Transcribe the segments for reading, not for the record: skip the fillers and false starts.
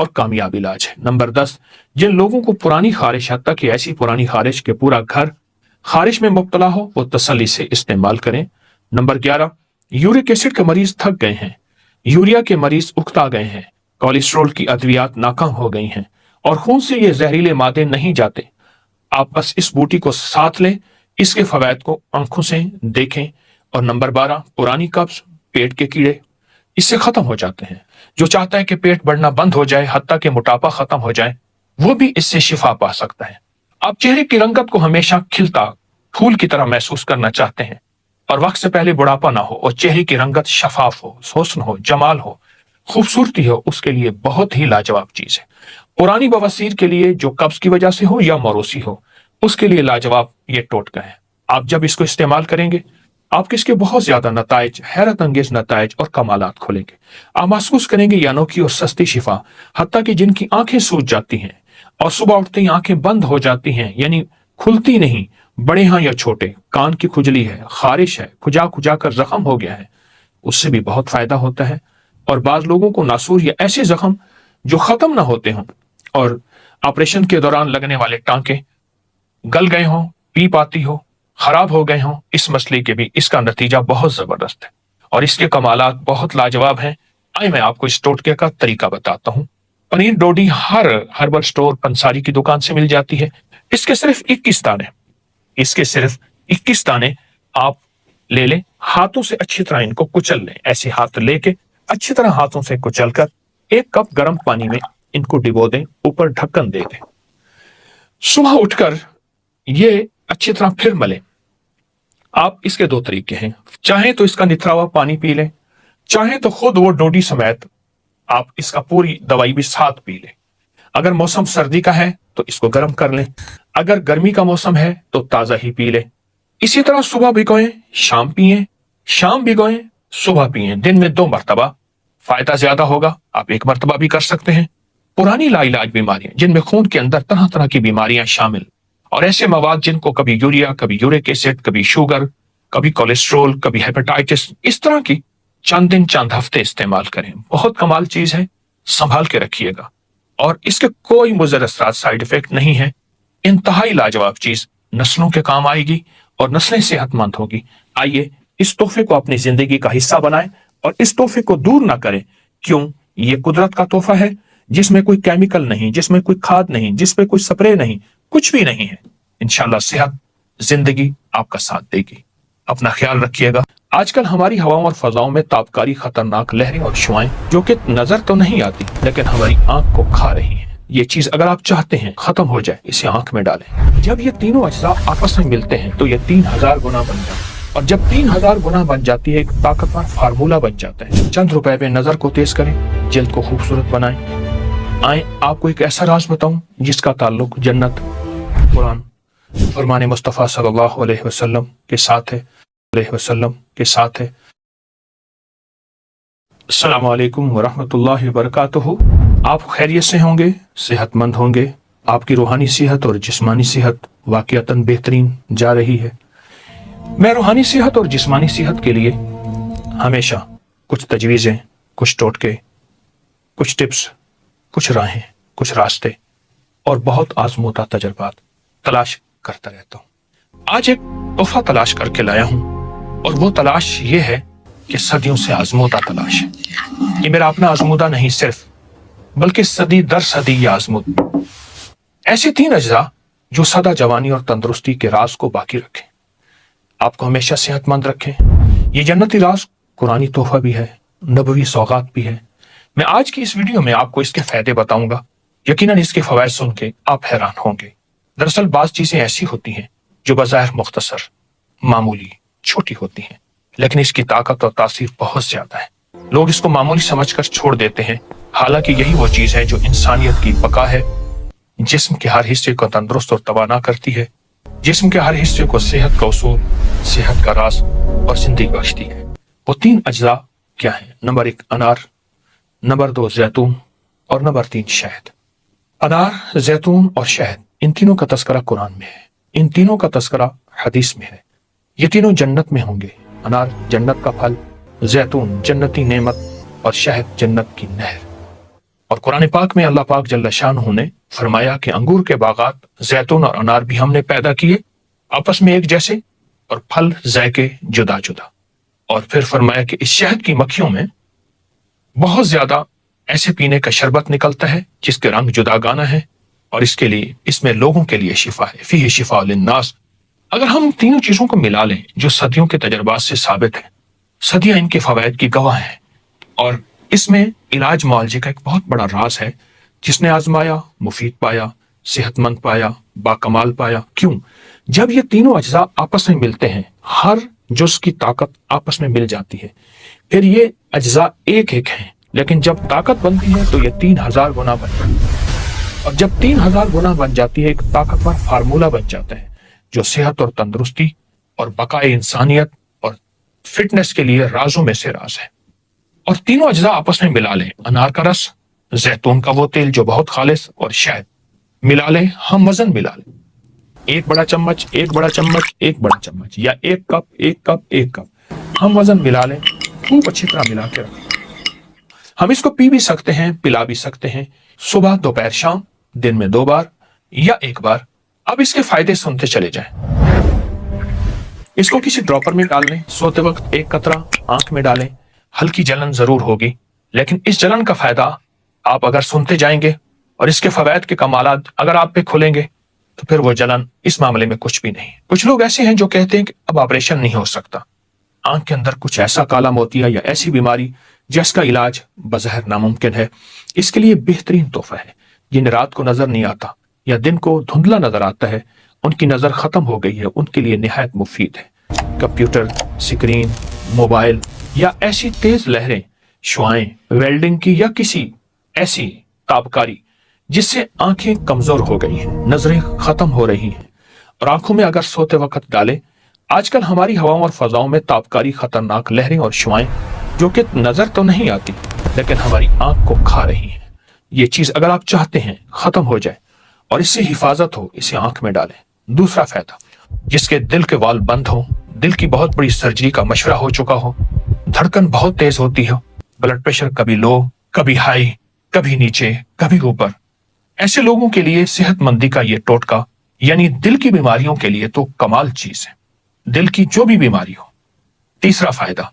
और कामयाब इलाज है। नंबर 10, जिन लोगों को पुरानी खारिश, हत्ता कि ऐसी पुरानी खारिश के पूरा घर खारिश में मुब्तला हो, वो तसल्ली से इस्तेमाल करें। नंबर 11, यूरिक एसिड के मरीज थक गए हैं, यूरिया के मरीज उकता गए हैं, कोलेस्ट्रॉल की अद्वियात नाकाम हो गई हैं और खून से ये जहरीले मादे नहीं जाते, आप बस इस बूटी को साथ लें, इसके फवायद को आंखों से देखें। और नंबर 12, पुरानी कब्ज, पेट के कीड़े, इससे खत्म हो जाते हैं। जो चाहता है कि पेट बढ़ना बंद हो जाए, हत्ता कि मोटापा खत्म हो जाए, वो भी इससे शिफा पा सकता है। आप चेहरे की रंगत को हमेशा खिलता फूल की तरह महसूस करना चाहते हैं और वक्त से पहले बुढ़ापा ना हो और चेहरे की रंगत शफाफ हो, हुस्न हो, जमाल हो, खूबसूरती हो, उसके लिए बहुत ही लाजवाब चीज है। पुरानी बवासीर के लिए, जो कब्ज की वजह से हो या मौरूसी हो, उसके लिए लाजवाब ये टोटका है। आप जब इसको इस्तेमाल करेंगे, आपके इसके बहुत ज्यादा नताइज, हैरत अंगेज नताइज और कमालात खुलेंगे। आप महसूस करेंगे ये अनोखी और सस्ती शिफा, हत्ता कि जिनकी आंखें सूज जाती हैं और सुबह उठते ही आंखें बंद हो जाती हैं, यानी खुलती नहीं, बड़े हैं या छोटे, कान की खुजली है, खारिश है, खुजा खुजा कर जख्म हो गया है, उससे भी बहुत फायदा होता है। और बाज लोगों को नासूर या ऐसे जख्म जो खत्म ना होते हों और ऑपरेशन के दौरान लगने वाले टांके गल गए हों, पीप आती हो, खराब हो गए हों, इस मसले के भी इसका नतीजा बहुत जबरदस्त है और इसके कमालात बहुत लाजवाब हैं। आइए मैं आपको इस टोटके का तरीका बताता हूँ। पनीर डोडी हर हर्बल स्टोर, पंसारी की दुकान से मिल जाती है। इसके सिर्फ 21 दाने आप ले लें। हाथों से अच्छी तरह इनको कुचल लें। ऐसे हाथ लेके अच्छी तरह हाथों से कुचलकर 1 कप गर्म पानी में इनको डिबो दें, ऊपर ढक्कन दे दें। सुबह उठकर ये अच्छी तरह फिर मलें। आप इसके 2 तरीके हैं, चाहें तो इसका निथरा हुआ पानी पी लें, चाहें तो खुद वो डोडी समेत आप इसका पूरी दवाई भी साथ पी लें। अगर मौसम सर्दी का है तो इसको गर्म कर लें, अगर गर्मी का मौसम है तो ताजा ही पी लें। इसी तरह सुबह भिगोएं, शाम पिएं, शाम भिगोएं, सुबह पिएं। दिन में 2 मरतबा, फायदा ज्यादा होगा। आप 1 मरतबा भी कर सकते हैं। पुरानी लाइलाज बीमारियां, जिनमें खून के अंदर तरह तरह की बीमारियां शामिल और ऐसे मवाद जिनको कभी यूरिया, कभी यूरिक एसिड, कभी शुगर, कभी कोलेस्ट्रोल, कभी हेपेटाइटिस, इस तरह की चंद दिन चंद हफ्ते इस्तेमाल करें। बहुत कमाल चीज है, संभाल के रखिएगा और इसके कोई मुज़र असरात, साइड इफेक्ट नहीं है। इंतहाई लाजवाब चीज, नस्लों के काम आएगी और नस्लें सेहतमंद होगी। आइए इस तोहफे को अपनी जिंदगी का हिस्सा बनाएं और इस तोहफे को दूर ना करें। क्यों? ये कुदरत का तोहफा है जिसमें कोई केमिकल नहीं, जिसमें कोई खाद नहीं, जिसमें कोई स्प्रे नहीं, कुछ भी नहीं है। इंशाल्लाह सेहत जिंदगी आपका साथ देगी। अपना ख्याल रखिएगा। आजकल हमारी हवाओं और फजाओं में ताबकारी खतरनाक लहरें और शुआएं, जो कि नजर तो नहीं आती लेकिन हमारी आंख को खा रही हैं। ये चीज अगर आप चाहते हैं खत्म हो जाए, इसे आंख में डालें। जब ये तीनों अज्जा आपस में मिलते हैं तो ये 3000 गुना बन जाते हैं और जब 3000 गुना बन जाती है, एक ताकतवर फार्मूला बन जाता है। चंद रुपए में नजर को तेज करें, जल्द को खूबसूरत बनाएं। आए आपको एक ऐसा राज बताऊं जिसका ताल्लुक जन्नत, कुरान, फरमान मुस्तफ़ा सल्लल्लाहु अलैहि वसल्लम के साथ है, अस्सलामु अलैकुम व रहमतुल्लाहि व बरकातुहू। आप खैरियत से होंगे, सेहतमंद होंगे, आपकी रूहानी सेहत और जिस्मानी सेहत वाक़ियतन बेहतरीन जा रही है। मैं रूहानी सेहत और जिस्मानी सेहत के लिए हमेशा कुछ तजवीज़ें, कुछ टोटके, कुछ टिप्स, कुछ राहें, कुछ रास्ते और बहुत आजमूदा तजर्बात तलाश करता रहता हूँ। आज एक तोहफा तलाश करके लाया हूँ और वो तलाश ये है कि सदियों से आजमूदा तलाश है। ये मेरा अपना आजमूदा नहीं सिर्फ, बल्कि सदी दर सदी ये आजमूद। ऐसे 3 अज्जा जो सदा जवानी और तंदुरुस्ती के राज को बाकी रखें, आपको हमेशा सेहतमंद रखें। ये जन्नती राज कुरानी तोहफा भी है, नबवी सौगात भी है। मैं आज की इस वीडियो में आपको इसके फायदे बताऊंगा। यकीनन इसके फवायद सुन के आप हैरान होंगे। दरअसल बाज चीजें ऐसी होती हैं जो बज़ाहिर मुख्तसर, मामूली, छोटी होती हैं, लेकिन इसकी ताकत और तासीर बहुत ज्यादा है। लोग इसको मामूली समझकर छोड़ देते हैं, हालांकि यही वो चीज है जो इंसानियत की बका है, जिस्म के हर हिस्से को तंदुरुस्त और तवाना करती है, जिस्म के हर हिस्से को सेहत का उसूल, सेहत का राज और जिंदगी बख्शती है। वो 3 अज्जा क्या है? नंबर 1 अनार, नंबर 2 जैतून और नंबर 3 शहद। अनार, जैतून और शहद, इन तीनों का तस्करा कुरान में है, इन तीनों का तस्करा हदीस में है। ये तीनों जन्नत में होंगे। अनार जन्नत का फल, जैतून जन्नती नेमत और शहद जन्नत की नहर। اور قرآن پاک میں اللہ پاک جل شانہ نے فرمایا کہ انگور کے باغات، زیتون اور انار بھی ہم نے پیدا کیے، آپس میں ایک جیسے اور پھل ذائقے جدا جدا۔ اور پھر فرمایا کہ اس شہد کی مکھیوں میں بہت زیادہ ایسے پینے کا شربت نکلتا ہے جس کے رنگ جدا گانا ہے، اور اس میں لوگوں کے لیے شفا ہے، فیہ شفاء للناس۔ اگر ہم تینوں چیزوں کو ملا لیں جو صدیوں کے تجربات سے ثابت ہیں، صدیاں ان کے فوائد کی گواہ ہیں، اور اس میں علاج معالجے کا ایک بہت بڑا راز ہے، جس نے آزمایا مفید پایا، صحت مند پایا، باکمال پایا۔ کیوں؟ جب یہ تینوں اجزاء آپس میں ملتے ہیں، ہر جز کی طاقت آپس میں مل جاتی ہے، پھر یہ اجزاء ایک ایک ہیں، لیکن جب طاقت بنتی ہے تو یہ 3000 گنا بن جاتی ہے، اور جب 3000 گنا بن جاتی ہے ایک طاقتور فارمولہ بن جاتا ہے جو صحت اور تندرستی اور بقائے انسانیت اور فٹنس کے لیے رازوں میں سے راز ہے۔ اور تینوں اجزاء آپس میں ملا لیں، انار کا رس، زیتون کا وہ تیل جو بہت خالص، اور شہد ملا لیں، ہم وزن ملا لیں، ایک بڑا چمچ، ایک بڑا چمچ، ایک بڑا چمچ، یا ایک کپ، ایک کپ، ایک کپ، ہم وزن ملا لیں، خوب اچھی طرح ملا کے رکھیں۔ ہم اس کو پی بھی سکتے ہیں، پلا بھی سکتے ہیں، صبح، دوپہر، شام، دن میں 2 بار یا 1 بار۔ اب اس کے فائدے سنتے چلے جائیں۔ اس کو کسی ڈراپر میں ڈال لیں، سوتے وقت 1 قطرہ آنکھ میں ڈالیں، ہلکی جلن ضرور ہوگی، لیکن اس جلن کا فائدہ آپ اگر سنتے جائیں گے اور اس کے فوائد کے کمالات اگر آپ پہ کھلیں گے تو پھر وہ جلن اس معاملے میں کچھ بھی نہیں۔ کچھ لوگ ایسے ہیں جو کہتے ہیں کہ اب آپریشن نہیں ہو سکتا، آنکھ کے اندر کچھ ایسا کالا موتیا یا ایسی بیماری جس کا علاج بظاہر ناممکن ہے۔ اس کے لیے بہترین تحفہ ہے، جن رات کو نظر نہیں آتا یا دن کو دھندلا نظر آتا ہے، ان کی نظر ختم ہو گئی ہے، ان کے لیے نہایت مفید ہے۔ کمپیوٹر، سکرین، موبائل یا ایسی تیز لہریں، شعائیں، ویلڈنگ کی یا کسی ایسی تابکاری جس سے آنکھیں کمزور ہو گئی ہیں، نظریں ختم ہو رہی ہیں، اور آنکھوں میں اگر سوتے وقت ڈالیں۔ آج کل ہماری ہواؤں اور فضاؤں میں تابکاری، خطرناک لہریں اور شعائیں جو کہ نظر تو نہیں آتی لیکن ہماری آنکھ کو کھا رہی ہیں، یہ چیز اگر آپ چاہتے ہیں ختم ہو جائے اور اس سے حفاظت ہو، اسے آنکھ میں ڈالیں۔ دوسرا فائدہ، جس کے دل کے وال بند ہوں، دل کی بہت بڑی سرجری کا مشورہ ہو چکا ہو، دھڑکن بہت تیز ہوتی ہو، بلڈ پریشر کبھی لو، کبھی ہائی، کبھی نیچے، کبھی اوپر، ایسے لوگوں کے لیے صحت مندی کا یہ ٹوٹکا، یعنی دل کی بیماریوں کے لیے تو کمال چیز ہے، دل کی جو بھی بیماری ہو۔ تیسرا فائدہ،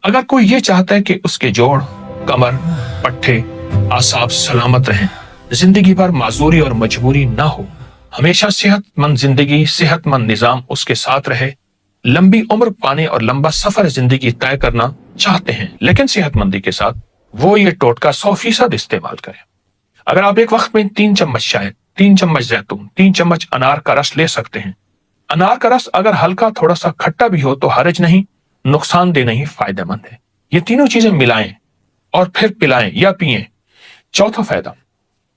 اگر کوئی یہ چاہتا ہے کہ اس کے جوڑ، کمر، پٹھے، اعصاب سلامت رہیں، زندگی بھر معذوری اور مجبوری نہ ہو، ہمیشہ صحت مند زندگی، صحت مند نظام اس کے ساتھ رہے، لمبی عمر پانے اور لمبا سفر زندگی طے کرنا چاہتے ہیں لیکن صحت مندی کے ساتھ، وہ یہ ٹوٹکا 100% استعمال کریں۔ اگر آپ ایک وقت میں 3 چمچ شہد، 3 چمچ زیتون، 3 چمچ انار کا رس لے سکتے ہیں۔ انار کا رس اگر ہلکا تھوڑا سا کھٹا بھی ہو تو حرج نہیں، نقصان دہ نہیں، فائدہ مند ہے۔ یہ تینوں چیزیں ملائیں اور پھر پلائیں یا پئیں۔ چوتھا فائدہ،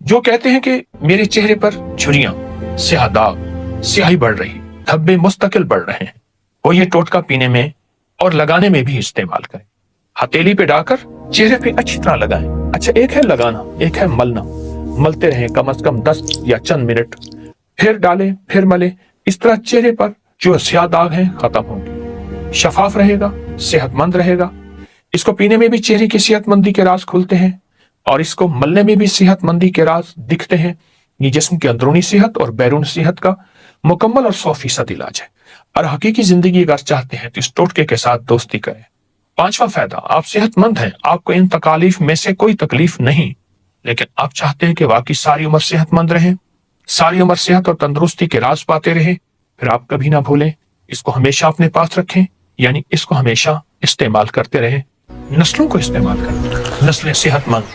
جو کہتے ہیں کہ میرے چہرے پر جھریاں، سیاہ داغ، سیاہی بڑھ رہی، دھبے مستقل بڑھ رہے ہیں، وہ یہ ٹوٹکا پینے میں اور لگانے میں بھی استعمال کریں۔ ہتھیلی پہ ڈال کر چہرے پہ اچھی طرح لگائیں۔ اچھا، ایک ہے لگانا، ایک ہے ملنا، ملتے رہیں کم از کم 10 یا چند منٹ، پھر ڈالیں، پھر ملیں، اس طرح چہرے پر جو سیاہ داغ ہیں ختم ہوں گے، شفاف رہے گا، صحت مند رہے گا۔ اس کو پینے میں بھی چہرے کی صحت مندی کے راز کھلتے ہیں، اور اس کو ملنے میں بھی صحت مندی کے راز دکھتے ہیں۔ یہ جسم کی اندرونی صحت اور بیرون صحت کا مکمل اور 100% علاج ہے، اور حقیقی زندگی اگر چاہتے ہیں تو اس ٹوٹکے کے ساتھ دوستی کریں۔ پانچواں فائدہ، آپ صحت مند ہیں، آپ کو ان تکالیف میں سے کوئی تکلیف نہیں، لیکن آپ چاہتے ہیں کہ واقعی ساری عمر صحت مند رہیں، ساری عمر صحت اور تندرستی کے راز پاتے رہیں، پھر آپ کبھی نہ بھولیں، اس کو ہمیشہ اپنے پاس رکھیں، یعنی اس کو ہمیشہ استعمال کرتے رہیں، نسلوں کو استعمال کریں، نسلیں صحت مند،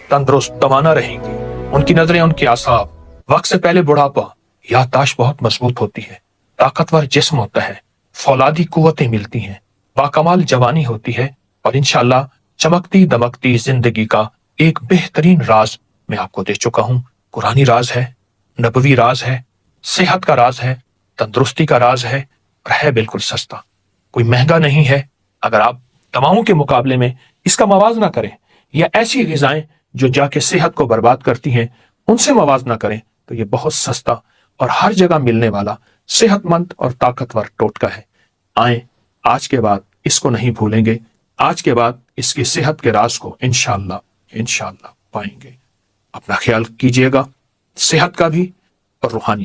تندرست، توانا رہیں گی، ان کی نظریں، ان کے اعصاب، وقت سے پہلے بڑھاپا، یادداشت بہت مضبوط ہوتی ہے، طاقتور جسم ہوتا ہے، فولادی قوتیں ملتی ہیں، باکمال جوانی ہوتی ہے، اور انشاءاللہ چمکتی دمکتی زندگی کا ایک بہترین راز میں آپ کو دے چکا ہوں۔ قرآنی راز ہے، نبوی راز ہے، صحت کا راز ہے، تندرستی کا راز ہے، اور ہے بالکل سستا، کوئی مہنگا نہیں ہے۔ اگر آپ دواؤں کے مقابلے میں اس کا موازنہ کریں یا ایسی غذائیں جو جا کے صحت کو برباد کرتی ہیں ان سے موازنہ کریں تو یہ بہت سستا اور ہر جگہ ملنے والا صحت مند اور طاقتور ٹوٹکا ہے۔ آئیں، آج کے بعد اس کو نہیں بھولیں گے، آج کے بعد اس کی صحت کے راز کو انشاءاللہ پائیں گے۔ اپنا خیال کیجیے گا، صحت کا بھی اور روحانی